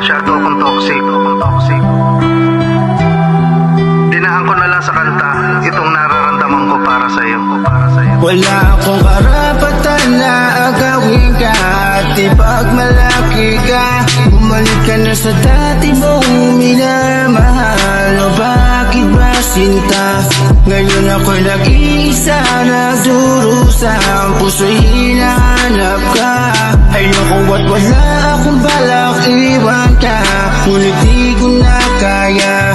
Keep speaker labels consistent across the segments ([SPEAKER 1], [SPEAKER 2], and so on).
[SPEAKER 1] masyado akong toxic. Dinaan ko na lang sa kanta itong nararamdaman ko para sa'yo.
[SPEAKER 2] Wala akong karapatan na agawin ka, at ipagmalaki ka. Bumalik ka na sa dati mong minamahal. O bakit ba sinta? Ngayon ako'y nag-iisa, nagdurusa, ang puso'y hinahanap ka. Ayokong wala akong balak iwan ka, ngunit di ko na kaya.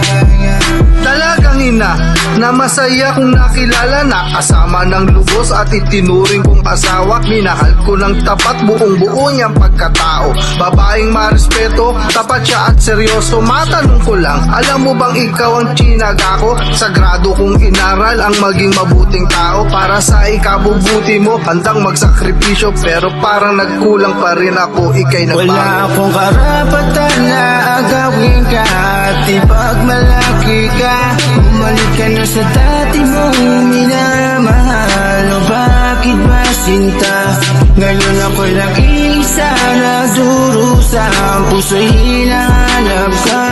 [SPEAKER 1] Talagang ina na masaya kung nakilala na kasama ng lubos at itinuring kong asawa. Minahal ko ng tapat buong buo niyang pagkatao. Babaeng marespeto, tapat siya at seryoso. Matanong ko lang, alam mo bang ikaw ang tsinaga ko? Sagrado kong inaral ang maging mabuting tao. Para sa ikabubuti mo, handang magsakripisyo, pero parang nagkulang pa rin ako, ika'y nagbago.
[SPEAKER 2] Wala akong karapatan na agawin ka, at ipagmalaki ka. Bumalik ka na sa dati mong minamahal. O bakit ba sinta? Ngayon ako'y nag-iisa, nagdurusa, ang puso'y hinahanap ka.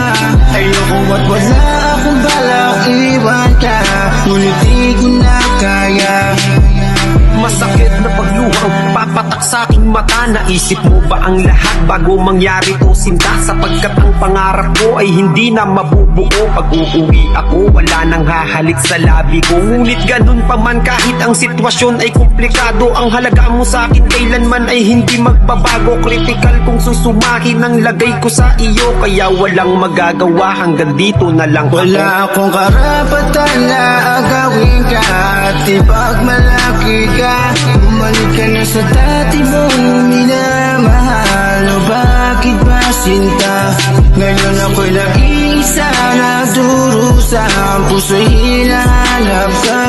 [SPEAKER 2] Ayokong wala akong balak iwan ka, ngunit di ko na kaya.
[SPEAKER 3] Masakit na pagluhang papatak sa aking mata. Naisip mo ba ang lahat bago mangyari to, sinta? Sapagkat ang pangarap ko ay hindi na mabubuo. Pag uuwi ako, wala nang hahalik sa labi ko. Ngunit ganun pa man, kahit ang sitwasyon ay komplikado, ang halaga mo sa akin kailanman ay hindi magbabago. Kritikal kung susumahin ang lagay ko sa iyo, kaya walang magagawa, hanggang dito na lang ako.
[SPEAKER 2] Wala akong karapatan na agawin ka, at ipagmalaki ka. Bumalik ka na sa dati mong minamahal. O bakit ba sinta? Ngayon ako'y nag-iisa, nagdurusa, ang puso'y hinahanap ka.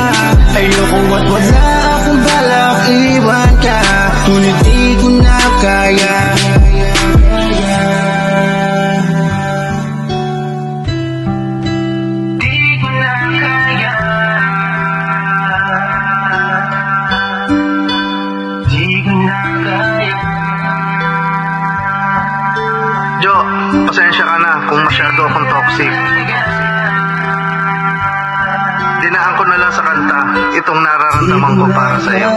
[SPEAKER 2] Ayokong wala akong balak iwan ka, ngunit di ko na kaya.
[SPEAKER 1] Jo, pasensya ka na kung masyado akong toxic. Dinaan ko na lang sa kanta itong nararamdaman ko para sa'yo.